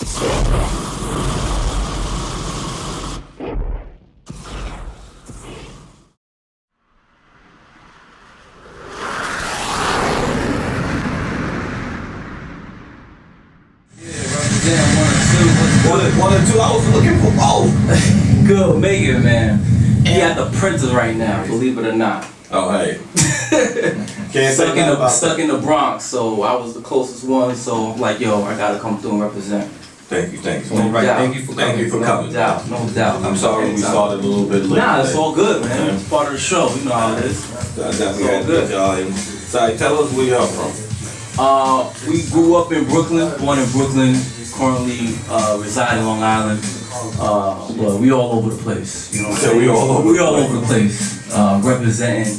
One or two. I was looking for both. Good, Megan, man. He at the printers right now, believe it or not. Oh, hey. Can't stuck in the Bronx, so I was the closest one. So I'm like, yo, I gotta come through and represent. Thank you. No doubt. Thank you for coming. No doubt. I'm sorry we started a little bit late. Nah, it's all good, man. It's part of the show. You know how it is. I definitely had to get y'all in. Sorry, tell us where y'all from. We grew up in Brooklyn, born in Brooklyn, currently reside in Long Island. But we all over the place. You know what I'm saying? We all over the place. Representing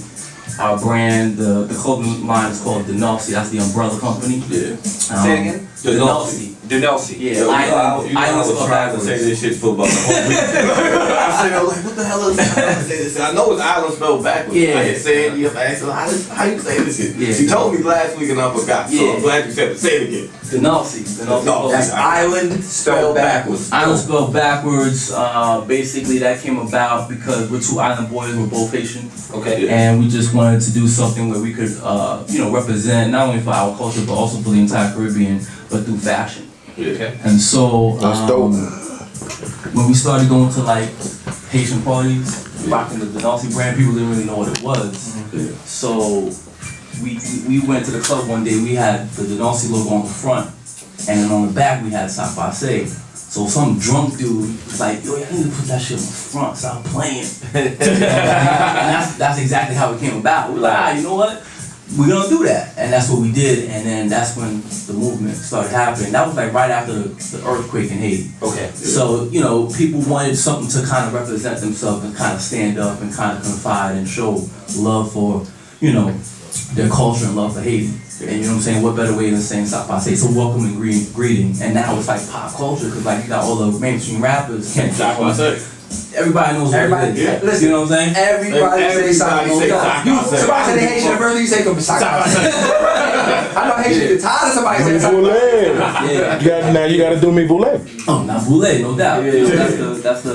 our brand. The clothing line is called Dnalsi. That's the umbrella company. Yeah. Say it again? Dnalsi. Yeah. I was trying to say this shit for about the whole week. I said, like, what the hell is this? I know it's island spelled backwards. Yeah. I said, I asked her, how you say this shit? Yeah. She told me last week and I forgot. So I'm glad you said it. Say it again. Dnalsi. That's island spelled backwards. Island spelled backwards. Basically, that came about because we're two island boys. We're both Haitian. Okay. And we just wanted to do something where we could, represent not only for our culture but also for the entire Caribbean, but through fashion. Yeah. Okay. And so, That's dope. when we started going to like Haitian parties, rocking the Dnalsi brand, people didn't really know what it was. Yeah. So we went to the club one day. We had the Dnalsi logo on the front, and then on the back we had Sakpase. So some drunk dude was like, yo, I need to put that shit on the front, stop playing. And that's exactly how it came about. We were like, you know what? We're gonna do that. And that's what we did, and then that's when the movement started happening. That was like right after the earthquake in Haiti. Okay. So, people wanted something to kind of represent themselves and kind of stand up and kind of confide and show love for, their culture and love for Haiti. And you know what I'm saying? What better way than saying Sakpase? So welcome and greeting. And now it's like pop culture, because like you got all the mainstream rappers. Sakpase. Everybody knows what it is. Yeah. Listen, you know what I'm saying? Everybody say Sakpase. Somebody say the Haitian, the first thing you say comes Sakpase. I know Haitian get tired of somebody saying Sakpase. Yeah. You gotta do me boulet. Oh, not boulet, no doubt. That's the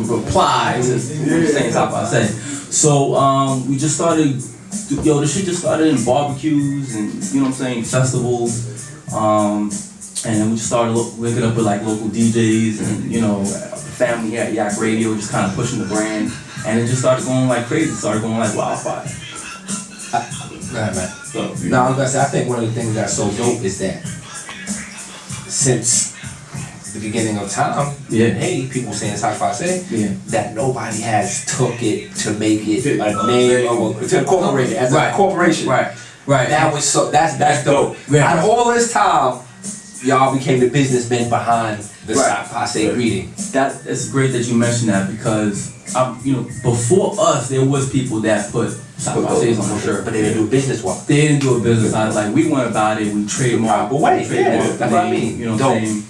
reply to saying Sakpase. So we just started. This shit just started in barbecues and festivals. And then we just started linking up with like local DJs and family here at Yak Radio, just kind of pushing the brand, and it just started going like crazy. Started going like wildfire. Right, man. No, I was gonna say, I think one of the things that's so dope is that since the beginning of time, in Haiti, people saying Sakpase, that nobody has took it to make it a name or to incorporate it as a corporation. Right. That was that's dope. Out of all this time, y'all became the businessmen behind the Sakpase greeting. It's great that you mentioned that, because before us there was people that put Sakpases on the shirt, but they didn't do a business one. They didn't do a business. Like we went about it. We trademarked. That's what I mean. You know what I'm saying?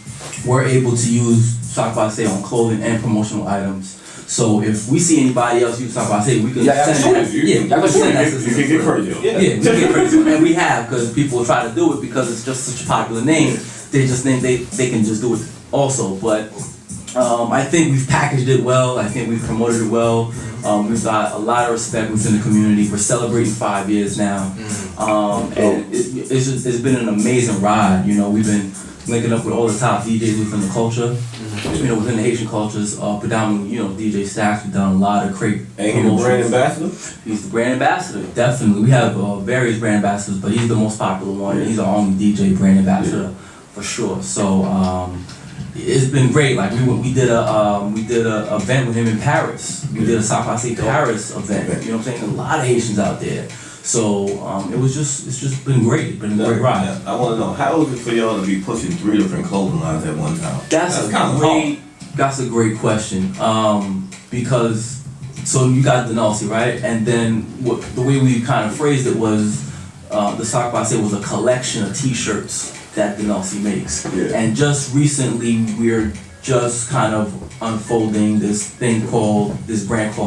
We're able to use Sakpase on clothing and promotional items. So if we see anybody else use Sakpase, we can send that. You can get crazy. We get crazy, and we have, because people try to do it because it's just such a popular name. They just think they can just do it also. But I think we've packaged it well. I think we've promoted it well. We've got a lot of respect within the community. We're celebrating 5 years now, and it's been an amazing ride. We've been linking up with all the top DJs within the culture. Within the Haitian cultures, predominantly, DJ Stacks. We've done a lot of great promotions. And he's the brand ambassador? He's the brand ambassador, definitely. We have various brand ambassadors, but he's the most popular one. And he's our only DJ brand ambassador for sure. So it's been great. Like we did a event with him in Paris. We did a Sakpase Paris event. You know what I'm saying? A lot of Haitians out there. So it's just been great. It's been a great ride. I want to know, how is it for y'all to be pushing 3 different clothing lines at one time? That's a great question. Because you got Dnalsi, right? And then the way we kind of phrased it was the Sakpase was a collection of T-shirts that Dnalsi makes. Yeah. And just recently we're just kind of unfolding this brand called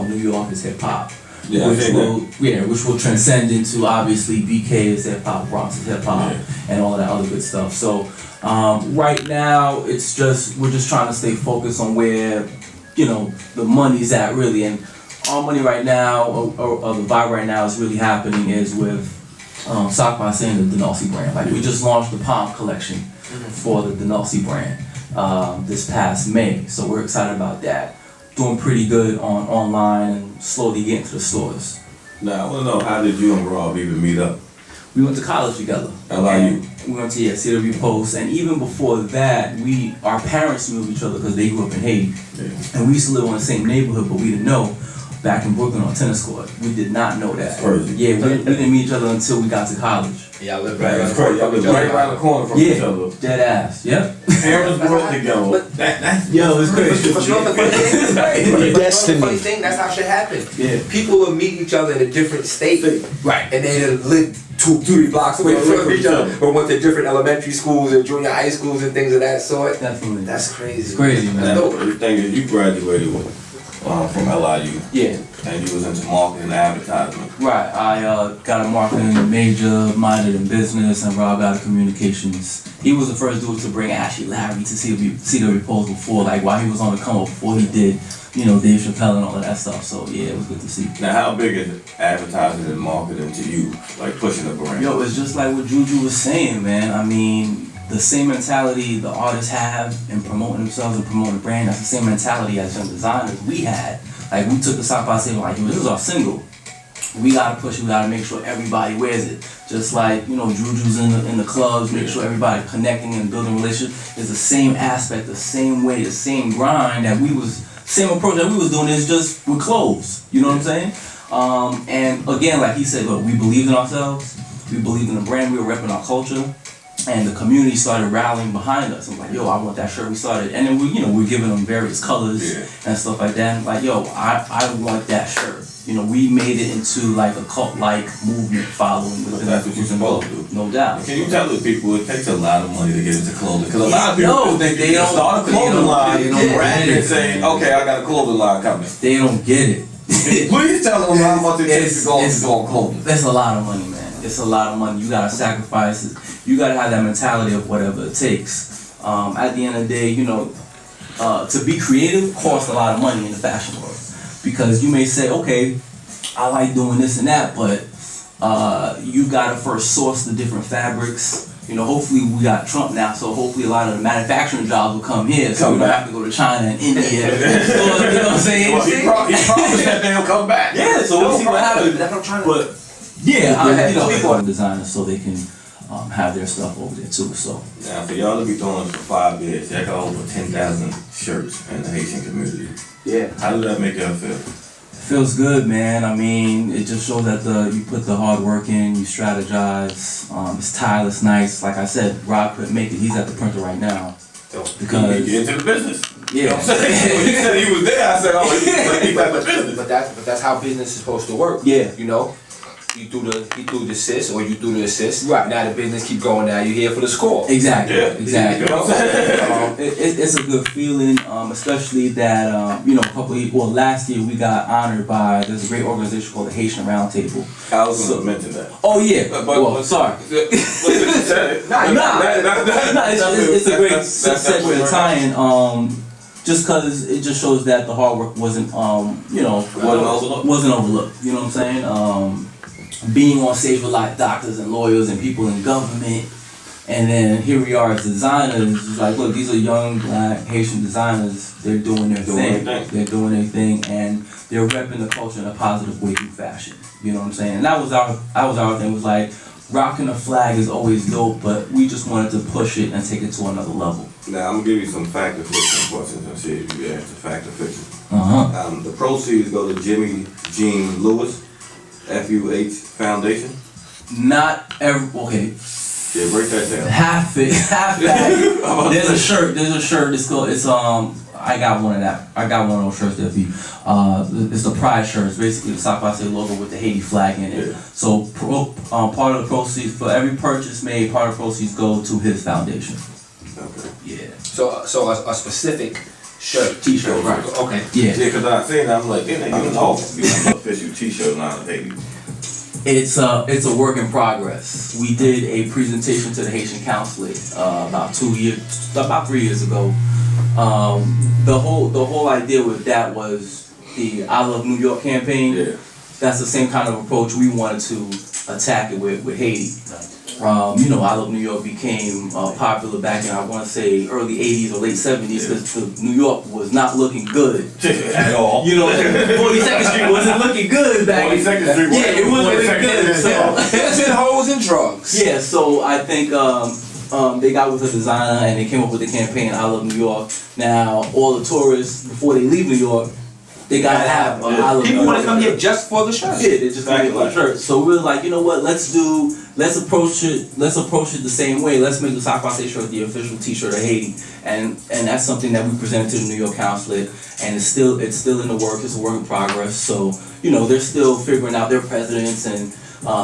New York is Hip Hop. Yeah, which will transcend into obviously BK is hip hop, Bronx is hip hop, and all of that other good stuff. So right now we're just trying to stay focused on where the money's at really, and our money right now or the vibe right now is really happening is with Sakpase and the Dnalsi brand. Like we just launched the Palm collection for the Dnalsi brand this past May, so we're excited about that. Doing pretty good online and slowly getting to the stores. Now I want to know, how did you and Rob even meet up? We went to college together. LIU. We went to CW Post, and even before that, our parents knew of each other because they grew up in Haiti, and we used to live in the same neighborhood, but we didn't know. Back in Brooklyn on tennis court, we did not know that. Yeah, we didn't meet each other until we got to college. Yeah, I lived right around the corner from each other. Dead ass. Yep. Parents grew up together. Yo, it's crazy. But you know what the funny thing is? Right? Destiny. The funny thing, that's how shit happened. Yeah. People will meet each other in a different state. Right. And they lived 2-3 blocks away from each other, or went to different elementary schools or junior high schools and things of that sort. Definitely. That's crazy. It's crazy, man. The thing is, you graduated from LIU. Yeah. And you was into marketing and advertising. Right. I got a marketing major, minored in business, and Rob got a communications. He was the first dude to bring Ashley Larry to CW Post before, like while he was on the come up, before he did, Dave Chappelle and all of that stuff. So yeah, it was good to see. Now, how big is advertising and marketing to you, like pushing the brand? Yo, it's just like what Juju was saying, man. I mean, the same mentality the artists have in promoting themselves and promoting the brand, that's the same mentality as young designers we had. Like, we took the Sakpase, like, this is our single. We gotta push it, we gotta make sure everybody wears it. Just like, Juju's in the clubs, make sure everybody connecting and building relationships. It's the same aspect, the same way, the same grind same approach that we was doing, is just with clothes. You know what I'm saying? And again, like he said, look, we believed in ourselves, we believed in the brand, we were repping our culture. And the community started rallying behind us. I'm like, yo, I want that shirt. We started, and then we're giving them various colors and stuff like that. And like, yo, I want that shirt. We made it into like a cult-like movement following. That's what you're supposed to do. No doubt. Can you tell the people it takes a lot of money to get into clothing? Because a lot of people think they don't start a clothing line, brand and say, okay, I got a clothing line coming. They don't get it. Please tell them how much it takes to go on clothing. That's a lot of money, man. It's a lot of money. You gotta sacrifice it. You gotta have that mentality of whatever it takes. At the end of the day, to be creative costs a lot of money in the fashion world. Because you may say, okay, I like doing this and that, but you gotta first source the different fabrics. Hopefully we got Trump now, so hopefully a lot of the manufacturing jobs will come here, so we don't have to go to China and India. You know what I'm saying? Well, he promised that they'll come back. Yeah, so we'll see what happens. That's what I'm trying to. But yeah, people designers so they can have their stuff over there too. So now for y'all to be doing this for 5 years, y'all got over 10,000 shirts in the Haitian community. Yeah. How did that make y'all feel? Feels good, man. I mean, it just shows that you put the hard work in, you strategize. It's tireless, nice. Like I said, Rob couldn't make it. He's at the printer right now. Because he get into the business. Yeah. You know what I'm saying? When he said he was there, I said, oh, he's at the business. But that's how business is supposed to work. Yeah. He threw the assist, or you threw the assist. Right. Now the business keep going. Now you're here for the score. Exactly. Yeah. Exactly. You know what I'm saying? It's a good feeling, especially that last year we got honored by there's a great organization called the Haitian Roundtable. I was going to mention that. Oh yeah. Sorry. It's a great segue to tie-in. Just because it just shows that the hard work wasn't overlooked. You know what I'm saying? Being on stage with like doctors and lawyers and people in government, and then here we are as designers. It's like, look, these are young black Haitian designers. They're doing their thing. They're doing their thing, and they're repping the culture in a positive way through fashion. You know what I'm saying? And that was our thing. Was like, rocking a flag is always dope, but we just wanted to push it and take it to another level. Now, I'm going to give you some fact or fiction questions and see if you can answer fact or fiction. The proceeds go to Jimmy Jean Lewis, FUH Foundation. Not every, okay. Yeah, break that down. Half that. There's a shirt, it's called, I got one of that. I got one of those shirts there for you. It's the Pride shirt. It's basically the Sakpase logo with the Haiti flag in it. Yeah. So part of the proceeds, for every purchase made, part of the proceeds go to his foundation. Okay. Yeah. So a specific T-shirt, right? Okay. Yeah. Yeah, because I seen that, I'm like, they ain't even off. You know, official T-shirt line of Haiti. It's a work in progress. We did a presentation to the Haitian Consulate about 3 years ago. The whole idea with that was the I Love New York campaign. Yeah. That's the same kind of approach we wanted to attack it with Haiti. You know, I Love New York became popular back in, I want to say, early 80s or late 70s because New York was not looking good. At all. You know, 42nd Street wasn't looking good back then. 42nd Street Yeah, it wasn't looking good. So, It's in hoes and drugs. yeah, so I think they got with a designer and they came up with the campaign I Love New York. Now, all the tourists, before they leave New York, they gotta have I Love New People York. want to come here just for the shirt. Yeah, they just want to get shirt. So we were like, you know what? Let's approach it the same way. Let's make the Sakpase shirt the official T-shirt of Haiti, and that's something that we presented to the New York Consulate, and it's still in the work. It's a work in progress. So you know, they're still figuring out their presidents and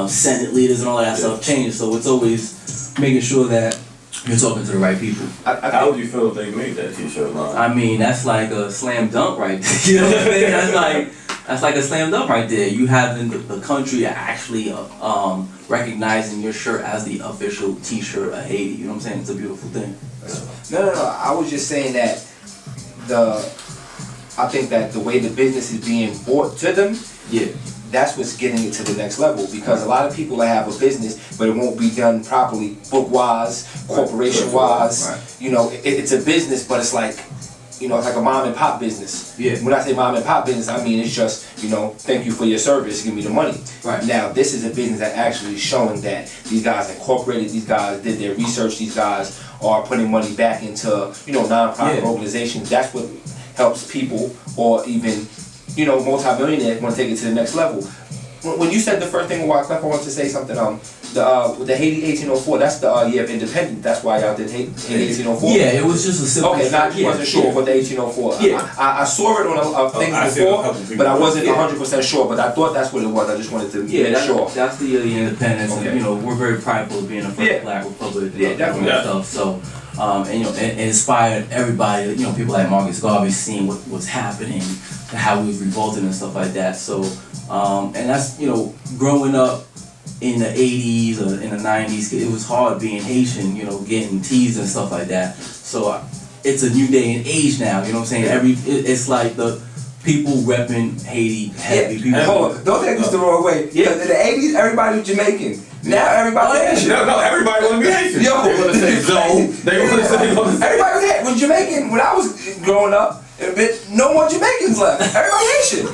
Senate leaders and all that stuff changes. So it's always making sure that you're talking to the right people. How would you feel if they made that T-shirt line? I mean, that's like a slam dunk right there. You know what I mean? That's like a slam dunk right there. You having the country actually recognizing your shirt as the official T-shirt of Haiti. You know what I'm saying? It's a beautiful thing. No. I was just saying that I think that the way the business is being brought to them, that's what's getting it to the next level. Because a lot of people that have a business, but it won't be done properly, book-wise, corporation-wise. Right. You know, it's a business, but it's like, you know, it's like a mom and pop business. Yeah. When I say mom and pop business, I mean it's just, you know, thank you for your service, give me the money. Right. Now, this is a business that actually is showing that these guys incorporated, these guys did their research, these guys are putting money back into, you know, nonprofit organizations. That's what helps people, or even, you know, multi-millionaires want to take it to the next level. When you said the first thing, I wanted to say something. With the Haiti 1804, that's the year of independence. That's why y'all did Haiti 1804. Yeah, it was just a simple. Okay, I wasn't sure about the 1804. Yeah, I saw it on a thing before, but I wasn't 100% sure. But I thought that's what it was. I just wanted to make sure. That's the year of independence, and you know, we're very prideful of being a first black republic. Definitely. Stuff. So. And you know, it inspired everybody. You know, people like Marcus Garvey seeing what's happening, how we was revolting and stuff like that. So, and that's, you know, growing up in the 80s or in the 90s, it was hard being Haitian. You know, getting teased and stuff like that. So it's a new day and age now. You know what I'm saying? It's like the people repping Haiti heavy. People. Hold on, don't take this the wrong way. Yeah, in the 80s, everybody was Jamaican. Now everybody Haitian. No, everybody want to be Haitian. Yo, they want to say everybody was Jamaican when I was growing up. No more Jamaicans left. Everybody Haitian.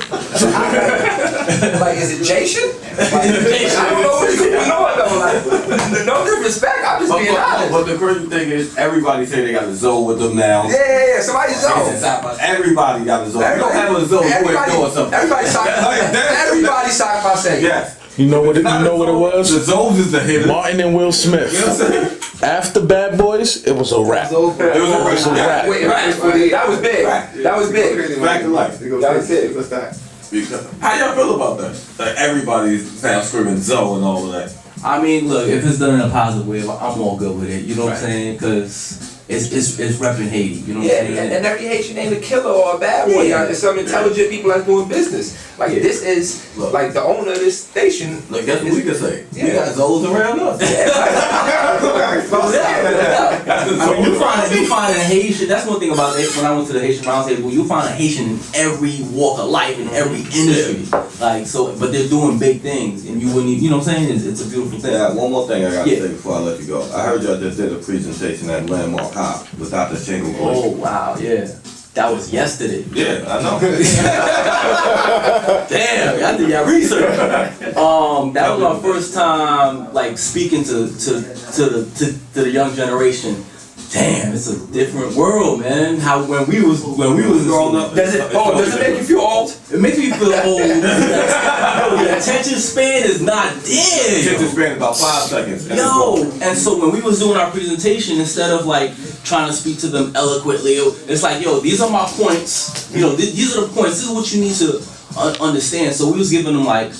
Like, is it Jason? Like, I don't know what you know. Like, no disrespect. I'm just being honest. But the crazy thing is, everybody say they got a Zoe with them now. Yeah. Somebody's Zoe. Everybody got a Zoe. You don't have a Zoe. Everybody Sakpase. Yes. You know what it was? The Zoes is the hit. Martin and Will Smith. You know what I'm saying? After Bad Boys, it was a rap. It was a rap. That was big. That was big. Back to life. That was big. What's that? How y'all feel about that? Like everybody's now screaming Zoe and all of that. I mean, look, if it's done in a positive way, I'm all good with it. You know what I'm saying? Because it's repping Haiti. You know what I'm saying? And every Haitian ain't a killer or a bad boy. It's some intelligent people that's doing business. Like this is like the owner of this station. Like that's what we can say. We got Zoes around us. I mean, you find a Haitian. That's one thing about it. When I went to the Haitian Roundtable, you find a Haitian in every walk of life, in every industry. Like so, but they're doing big things, and you wouldn't even, you know what I'm saying? It's a beautiful thing. Yeah, one more thing I gotta say before I let you go. I heard y'all just did a presentation at Landmark High with Dr. Shingle. Oh wow, yeah. That was yesterday. Yeah, I know. Damn, I did y'all research. That was my first time like speaking to the young generation. Damn, it's a different world, man. How when we was growing up. Does it make you feel old? It makes me feel old. The attention span is not there. Attention span about 5 seconds. Yo, and so when we was doing our presentation, instead of like trying to speak to them eloquently, it's like, yo, these are my points. You know, these are the points. This is what you need to understand. So we was giving them like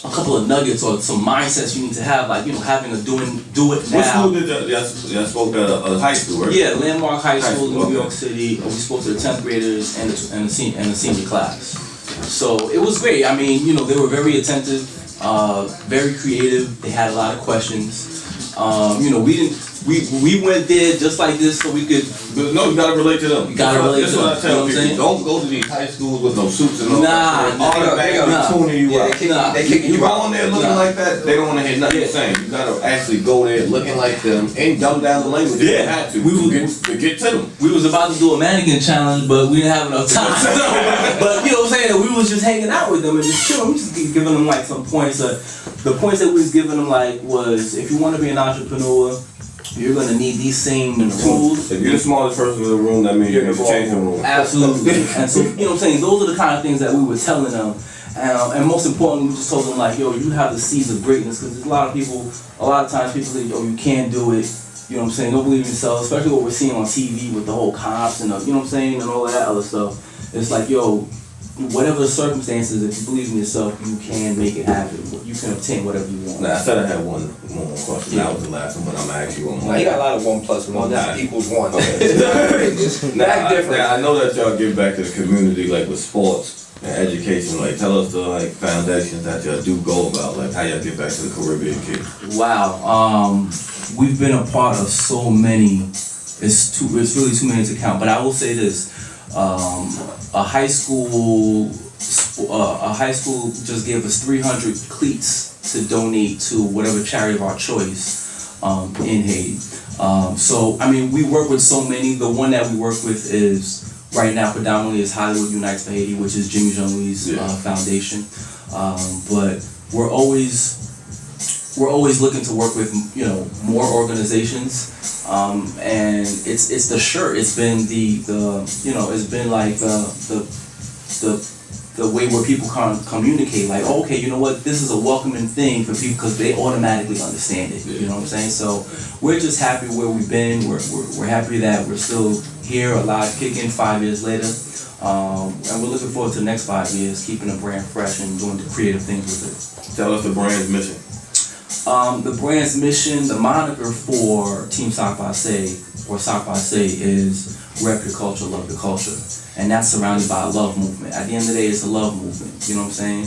a couple of nuggets or some mindsets you need to have, like, you know, having a do it now. What school did y'all spoke at a high school, right? Yeah, Landmark High School in New York City. We spoke to the 10th graders and the senior class. So it was great. I mean, you know, they were very attentive, very creative. They had a lot of questions. You know, we went there just like this so we could. But no, you gotta relate to them. You gotta relate to them. That's what I tell people. Don't go to these high schools with no suits and all that. They Automatically tuning you out. They kicking You you go out. on there looking like that, they don't want to hear nothing you're saying. You gotta actually go there looking like them and dumb down the language. If you had to. To get to them. We was about to do a mannequin challenge, but we didn't have enough time. But you know what I'm saying? We was just hanging out with them and just chilling. We just giving them like some points. The points that we was giving them like was, if you want to be an entrepreneur, you're gonna need these same tools. If you're the smartest person in the room, that means you need to change the room. Absolutely. And so, you know what I'm saying? Those are the kind of things that we were telling them. And most importantly, we just told them like, yo, you have the seeds of greatness, because there's a lot of times people say, yo, you can't do it. You know what I'm saying? Don't believe in yourself, especially what we're seeing on TV with the whole cops and you know what I'm saying, and all of that other stuff. It's like, yo, whatever the circumstances, if you believe in yourself, you can make it happen. You can obtain whatever you want. Nah, I said I had one more question. That was the last one, but I'm gonna ask you one more. Now you got a lot of 1 + 1 Nah. equals 1. Now, I know that y'all give back to the community, like with sports and education. Like, tell us the like foundations that y'all do go about, like how y'all give back to the Caribbean kids. Wow, we've been a part of so many. It's really too many to count. But I will say this: a high school just gave us 300 cleats to donate to whatever charity of our choice in Haiti. So I mean, we work with so many. The one that we work with is right now predominantly is Hollywood Unites for Haiti, which is Jimmy Jean-Louis' foundation. But we're always looking to work with, you know, more organizations. And it's the shirt. It's been it's been like the way where people communicate, like, oh, okay, you know what, this is a welcoming thing for people because they automatically understand it. You know what I'm saying? So we're just happy where we've been. We're happy that we're still here, alive, kicking 5 years later. And we're looking forward to the next 5 years, keeping the brand fresh and doing the creative things with it. Tell us the brand's mission. The brand's mission, the moniker for Team Sakpase or Sakpase is rep your culture, love your culture. And that's surrounded by a love movement. At the end of the day, it's a love movement. You know what I'm saying?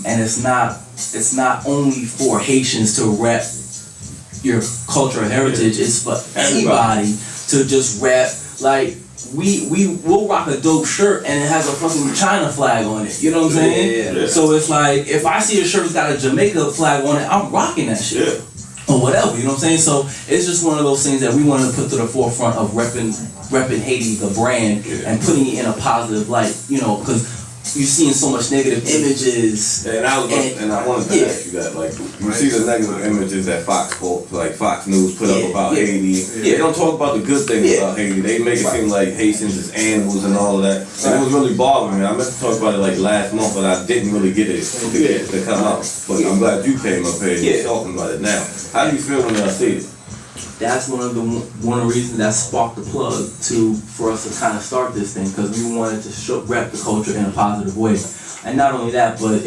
And it's not only for Haitians to rep your culture or heritage. It's for anybody to just rep. Like, we'll rock a dope shirt and it has a fucking China flag on it. You know what I'm saying? Yeah. So it's like, if I see a shirt that's got a Jamaica flag on it, I'm rocking that shit. Yeah. Or whatever, you know what I'm saying? So it's just one of those things that we wanted to put to the forefront of repping Haiti, the brand, and putting it in a positive light, you know, because you're seeing so much negative images. And I wanted to ask you that, like, you see the negative images that Fox News put up about Haiti. They don't talk about the good things about Haiti. They make it seem like Haitians is animals and all of that. And it was really bothering me. I meant to talk about it like last month, but I didn't really get it to come out. But I'm glad you came up here and you're talking about it now. How do you feel when y'all see it? That's one of the reasons that sparked the plug for us to kind of start this thing, because we wanted to rep the culture in a positive way. And not only that, but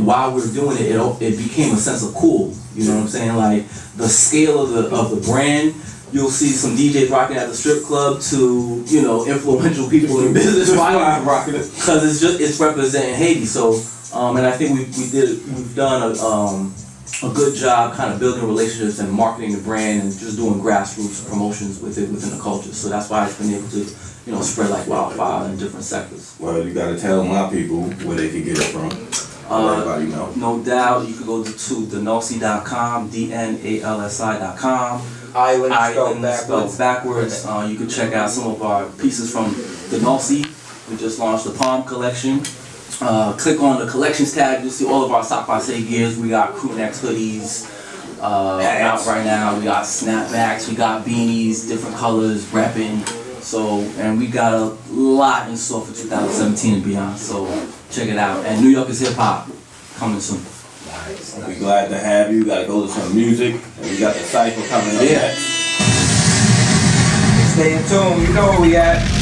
while we're doing it became a sense of cool. You know what I'm saying? Like, the scale of the brand. You'll see some DJs rocking at the strip club to, you know, influential people in business rocking it, because it's representing Haiti. So and I think we've done a good job kind of building relationships and marketing the brand and just doing grassroots promotions within the culture. So that's why it's been able to, you know, spread like wildfire in different sectors. Well, you got to tell my people where they can get it from. Everybody know. No doubt. You can go to Dnalsi.com, Dnalsi.com. Island spelled backwards. You can check out some of our pieces from Dnalsi. We just launched the Palm collection. Click on the collections tab, you'll see all of our Sakpase gears. We got crew necks, hoodies out right now. We got snapbacks, we got beanies, different colors, repping. So, and we got a lot in store for 2017 and beyond. So check it out. And New York is hip hop coming soon. We're glad to have you. Got to go to some music, and we got the cypher coming up next. Stay in tune. You know where we at.